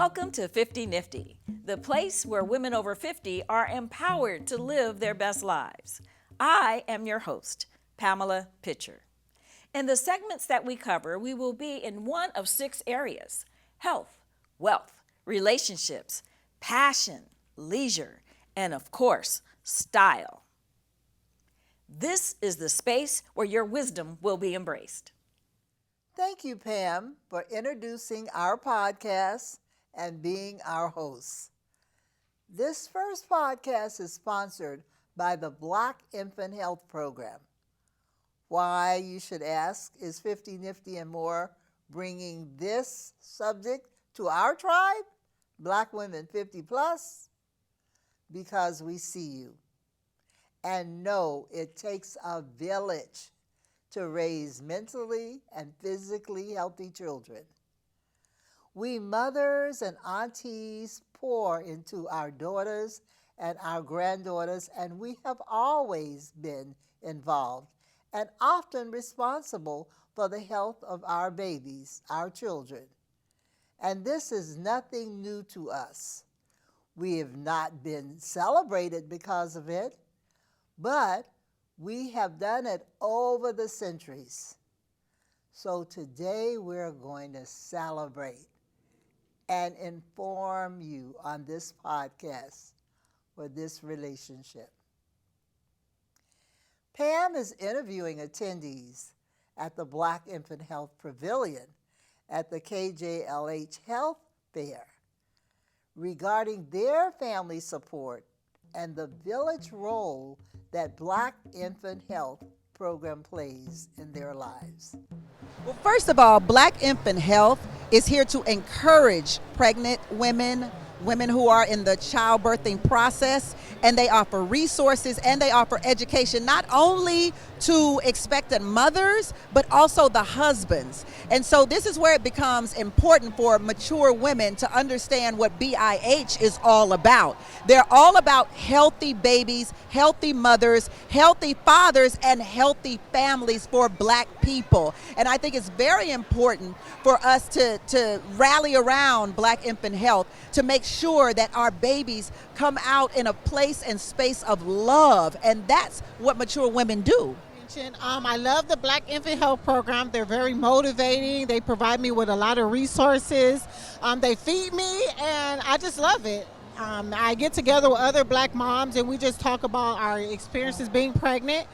Welcome to 50 Nifty, the place where women over 50 are empowered to live their best lives. I am your host, Pamela Pitcher. In the segments that we cover, we will be in one of 6 areas: health, wealth, relationships, passion, leisure, and of course, style. This is the space where your wisdom will be embraced. Thank you, Pam, for introducing our podcast and being our host. This first podcast is sponsored by the Black Infant Health Program. Why, you should ask, is 50 Nifty and More bringing this subject to our tribe, Black women 50 plus? Because we see you and know it takes a village to raise mentally and physically healthy children. We mothers and aunties pour into our daughters and our granddaughters, and we have always been involved and often responsible for the health of our babies, our children. And this is nothing new to us. We have not been celebrated because of it, but we have done it over the centuries. So today we're going to celebrate and inform you on this podcast for this relationship. Pam is interviewing attendees at the Black Infant Health Pavilion at the KJLH Health Fair regarding their family support and the village role that Black Infant Health Program plays in their lives. Well, first of all, Black Infant Health is here to encourage pregnant women who are in the childbirthing process, and they offer resources and they offer education not only to expectant mothers, but also the husbands. And so this is where it becomes important for mature women to understand what BIH is all about. They're all about healthy babies, healthy mothers, healthy fathers, and healthy families for Black people. And I think it's very important for us to rally around Black Infant Health to make sure that our babies come out in a place and space of love. And that's what mature women do. I love the Black Infant Health Program. They're very motivating. They provide me with a lot of resources. They feed me, and I just love it. I get together with other Black moms, and we just talk about our experiences being pregnant.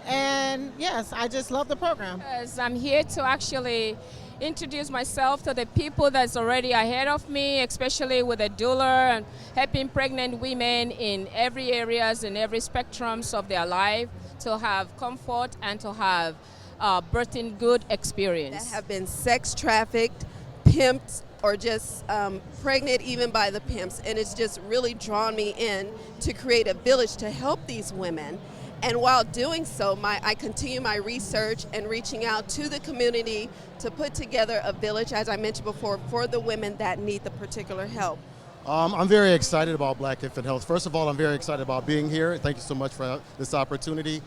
And yes, I just love the program. Yes, I'm here to actually introduce myself to the people that's already ahead of me, especially with a doula and helping pregnant women in every areas and every spectrums of their life to have comfort and to have birthing good experience. That have been sex trafficked, pimped, or just pregnant even by the pimps, and it's just really drawn me in to create a village to help these women. And while doing so, I continue my research and reaching out to the community to put together a village, as I mentioned before, for the women that need the particular help. I'm very excited about Black Infant Health. First of all, I'm very excited about being here. Thank you so much for this opportunity.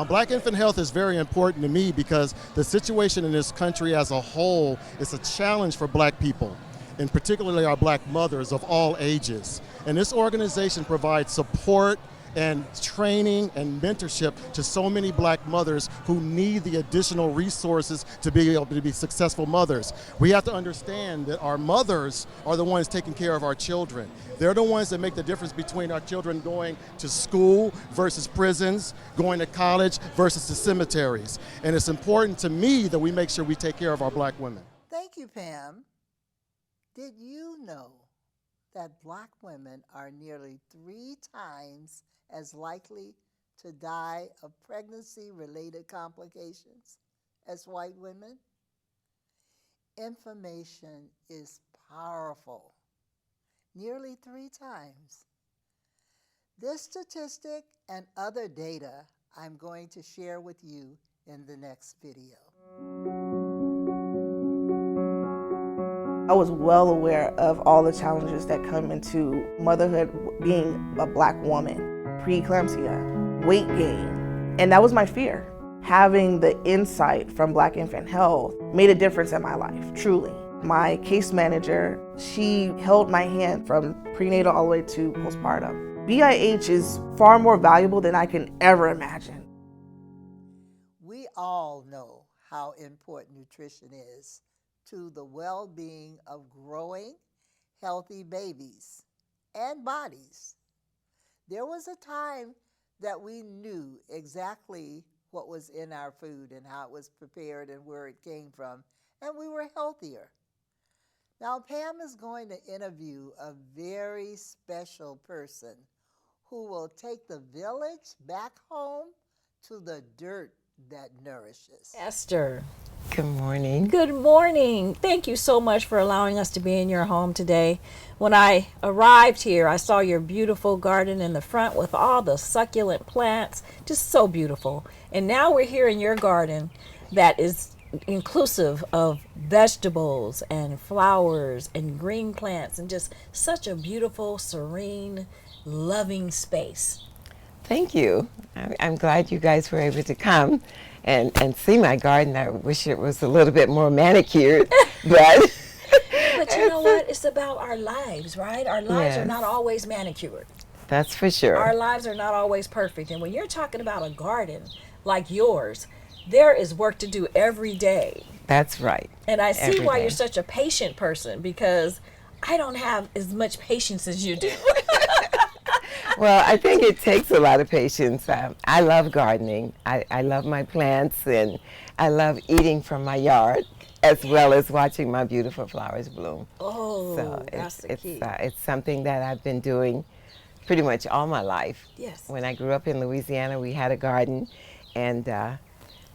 Black Infant Health is very important to me because the situation in this country as a whole is a challenge for Black people, and particularly our Black mothers of all ages. And this organization provides support and training and mentorship to so many Black mothers who need the additional resources to be able to be successful mothers. We have to understand that our mothers are the ones taking care of our children. They're the ones that make the difference between our children going to school versus prisons, going to college versus the cemeteries. And it's important to me that we make sure we take care of our Black women. Thank you, Pam. Did you know that Black women are nearly 3 times as likely to die of pregnancy-related complications as white women? Information is powerful, nearly 3 times. This statistic and other data I'm going to share with you in the next video. I was well aware of all the challenges that come into motherhood being a Black woman. Preeclampsia, weight gain, and that was my fear. Having the insight from Black Infant Health made a difference in my life, truly. My case manager, she held my hand from prenatal all the way to postpartum. BIH is far more valuable than I can ever imagine. We all know how important nutrition is to the well-being of growing, healthy babies and bodies. There was a time that we knew exactly what was in our food and how it was prepared and where it came from, and we were healthier. Now, Pam is going to interview a very special person who will take the village back home to the dirt that nourishes. Esther, Good morning. good morning. Thank you so much for allowing us to be in your home today. When I arrived here, I saw your beautiful garden in the front with all the succulent plants, just so beautiful. And now we're here in your garden that is inclusive of vegetables and flowers and green plants and just such a beautiful, serene, loving space. Thank you. I'm glad you guys were able to come and see my garden. I wish it was a little bit more manicured, but But you know what? It's about our lives, right? Our lives are Yes. not always manicured. that's for sure. Our lives are not always perfect. And when you're talking about a garden like yours, there is work to do every day. That's right. And I see Every why day. you're such a patient person, because I don't have as much patience as you do. Well, I think it takes a lot of patience. I love gardening. I love my plants, and I love eating from my yard, as well as watching my beautiful flowers bloom. Oh, So that's the key. it's something that I've been doing pretty much all my life. Yes. When I grew up in Louisiana, we had a garden, and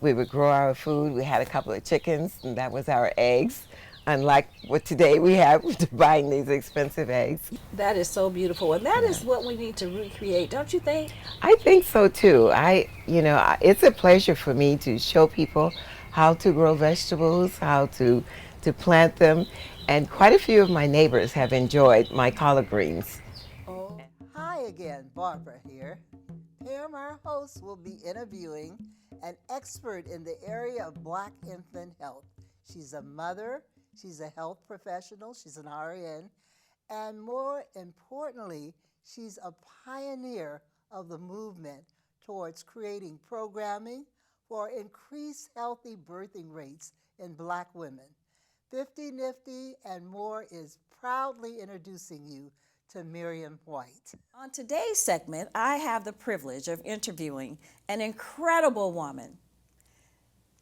we would grow our food. We had a couple of chickens, and that was our eggs. Unlike what today we have, buying these expensive eggs. That is so beautiful. And that is what we need to recreate, don't you think? I think so too. It's a pleasure for me to show people how to grow vegetables, how to plant them, and quite a few of my neighbors have enjoyed my collard greens. Oh, hi again, Barbara here. Pam, our host, will be interviewing an expert in the area of Black infant health. She's a mother, she's a health professional, she's an RN, and more importantly, she's a pioneer of the movement towards creating programming for increased healthy birthing rates in Black women. 50 Nifty and more is proudly introducing you to Miriam White. On Today's segment, I have the privilege of interviewing an incredible woman.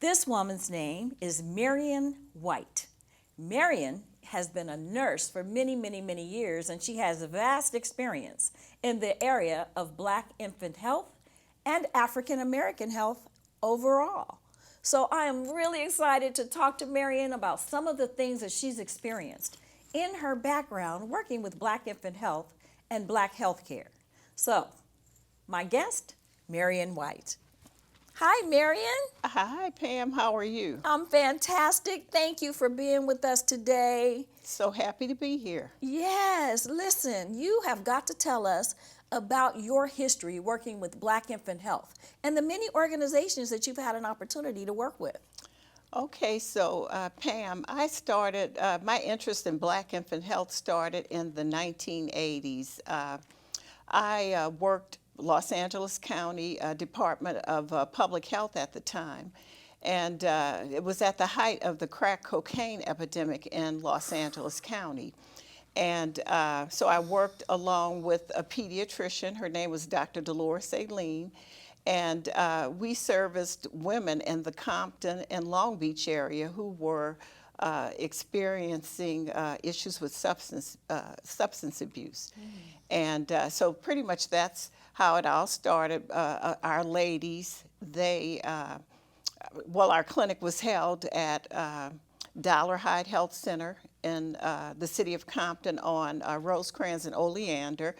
This woman's name is Miriam White. Marion has been a nurse for many, many, many years, and she has a vast experience in the area of Black infant health and African American health overall. So I am really excited to talk to Marion about some of the things that she's experienced in her background working with Black infant health and Black healthcare. So, my guest, Marion White. Hi, Marion. Hi, Pam. How are you? I'm fantastic. Thank you for being with us today. So happy to be here. Yes, listen, you have got to tell us about your history working with Black infant health and the many organizations that you've had an opportunity to work with. Okay, so Pam, I started, my interest in Black infant health started in the 1980s. I worked Los Angeles County Department of Public Health at the time. And it was at the height of the crack cocaine epidemic in Los Angeles County. And so I worked along with a pediatrician. Her name was Dr. Dolores Aileen. And we serviced women in the Compton and Long Beach area who were experiencing issues with substance abuse. And so pretty much that's how it all started. Our ladies, our clinic was held at Dollarhide Health Center in the city of Compton on Rosecrans and Oleander.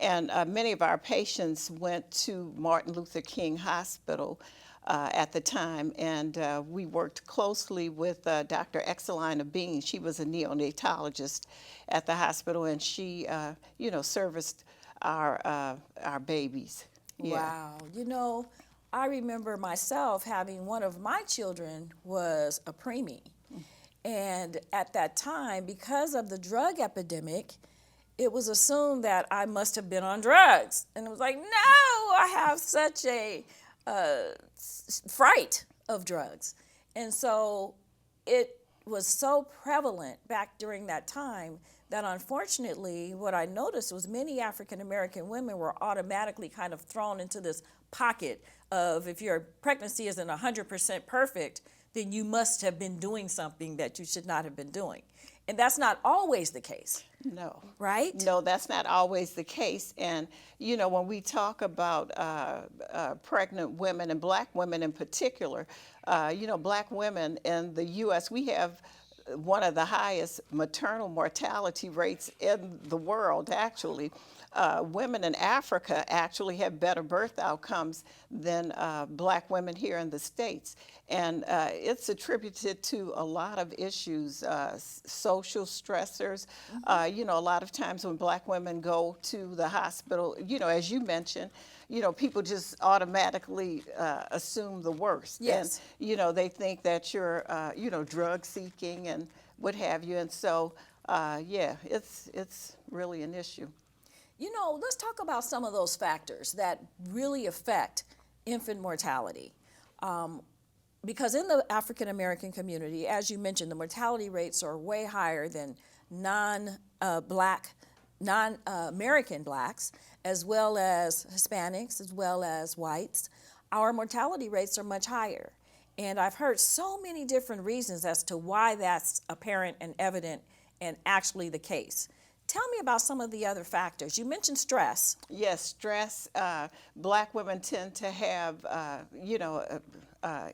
And many of our patients went to Martin Luther King Hospital at the time, and we worked closely with Dr. Exelina Bean. She was a neonatologist at the hospital, and she, serviced our babies. Yeah. Wow. You know, I remember myself having one of my children was a preemie. And at that time, because of the drug epidemic, it was assumed that I must have been on drugs. And it was like, no, I have such a fright of drugs. And so it was so prevalent back during that time that unfortunately what I noticed was many African American women were automatically kind of thrown into this pocket of, if your pregnancy isn't 100% perfect, then you must have been doing something that you should not have been doing. And that's not always the case. No. Right? No, that's not always the case. And, you know, when we talk about pregnant women and black women in particular, you know, black women in the U.S., we have one of the highest maternal mortality rates in the world, actually. Women in Africa actually have better birth outcomes than black women here in the States. And it's attributed to a lot of issues, social stressors. You know, a lot of times when black women go to the hospital, you know, as you mentioned, you know, people just automatically assume the worst. Yes. And, you know, they think that you're, you know, drug seeking and what have you. And so, yeah, it's really an issue. You know, let's talk about some of those factors that really affect infant mortality. Because in the African American community, as you mentioned, the mortality rates are way higher than non-American blacks, as well as Hispanics, as well as whites. Our mortality rates are much higher. And I've heard so many different reasons as to why that's apparent and evident and actually the case. Tell me about some of the other factors. You mentioned stress. Yes, stress. Black women tend to have, you know,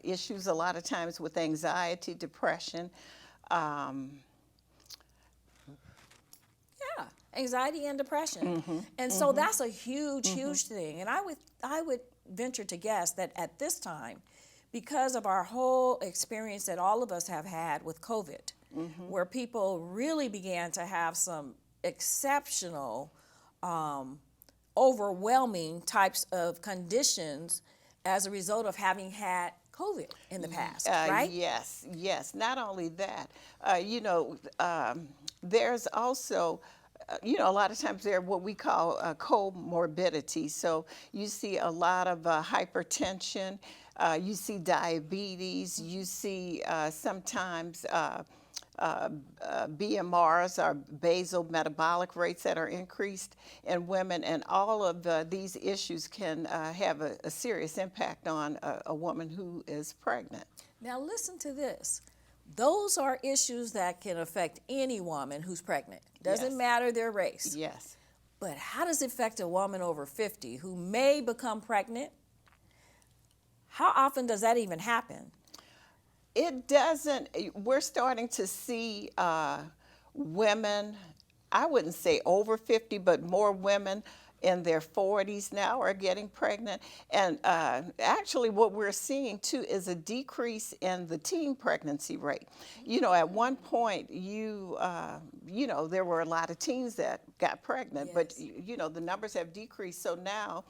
issues a lot of times with anxiety, depression. Yeah, anxiety and depression. And so that's a huge, huge thing. And I would venture to guess that at this time, because of our whole experience that all of us have had with COVID, where people really began to have some exceptional, overwhelming types of conditions as a result of having had COVID in the past, right? Yes, yes. Not only that, you know, there's also, you know, a lot of times there are what we call comorbidity. So you see a lot of hypertension, you see diabetes, you see sometimes BMRs, or basal metabolic rates, that are increased in women, and all of these issues can have a serious impact on a woman who is pregnant. Now listen to this. Those are issues that can affect any woman who's pregnant. Doesn't matter their race. Yes. But how does it affect a woman over 50 who may become pregnant? How often does that even happen? It doesn't. We're starting to see women, I wouldn't say over 50, but more women in their 40s now are getting pregnant. And actually what we're seeing too is a decrease in the teen pregnancy rate. You know, at one point you know, there were a lot of teens that got pregnant, but you know, the numbers have decreased. So now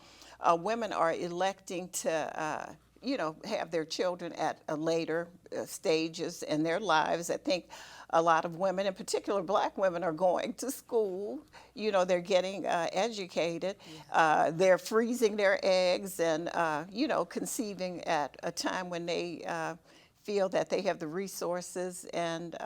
women are electing to you know, have their children at a later stages in their lives. I think a lot of women, in particular black women, are going to school. You know, they're getting educated. They're freezing their eggs and, you know, conceiving at a time when they feel that they have the resources and,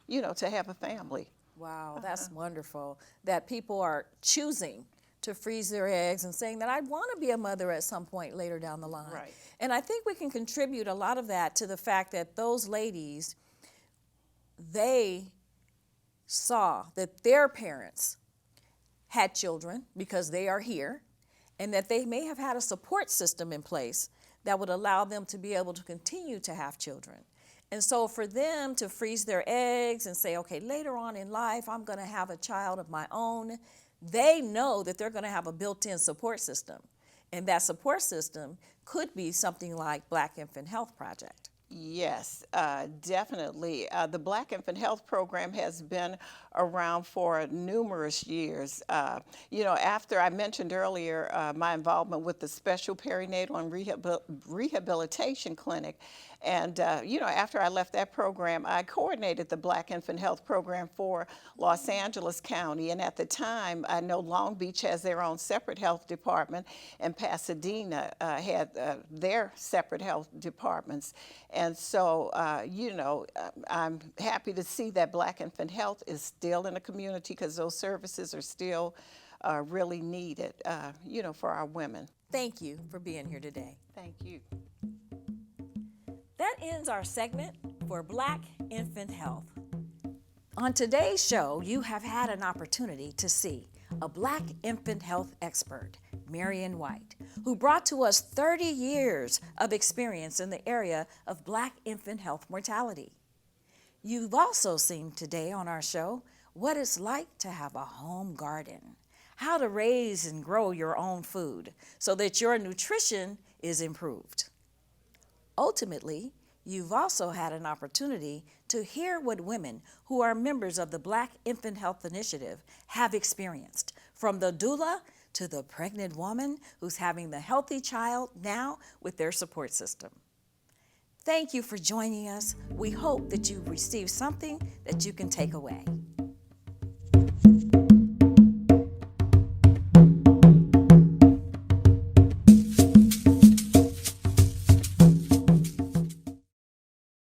you know, to have a family. Wow, that's wonderful that people are choosing to freeze their eggs and saying that I want to be a mother at some point later down the line. Right. And I think we can contribute a lot of that to the fact that those ladies, they saw that their parents had children because they are here, and that they may have had a support system in place that would allow them to be able to continue to have children. And so for them to freeze their eggs and say, okay, later on in life, I'm going to have a child of my own, they know that they're going to have a built-in support system. And that support system could be something like Black Infant Health Project. Yes, definitely. The Black Infant Health Program has been around for numerous years. After I mentioned earlier my involvement with the Special Perinatal and Rehabilitation Clinic, and after I left that program, I coordinated the Black Infant Health Program for Los Angeles County. And at the time, I know Long Beach has their own separate health department, and Pasadena had their separate health departments. And so, I'm happy to see that Black Infant Health is still in the community because those services are still really needed, for our women. Thank you for being here today. Thank you. That ends our segment for Black Infant Health. On today's show, you have had an opportunity to see a Black infant health expert, Marion White, who brought to us 30 years of experience in the area of Black infant health mortality. You've also seen today on our show what it's like to have a home garden, how to raise and grow your own food so that your nutrition is improved. Ultimately, you've also had an opportunity to hear what women who are members of the Black Infant Health Initiative have experienced, from the doula to the pregnant woman who's having the healthy child now with their support system. Thank you for joining us. We hope that you've received something that you can take away.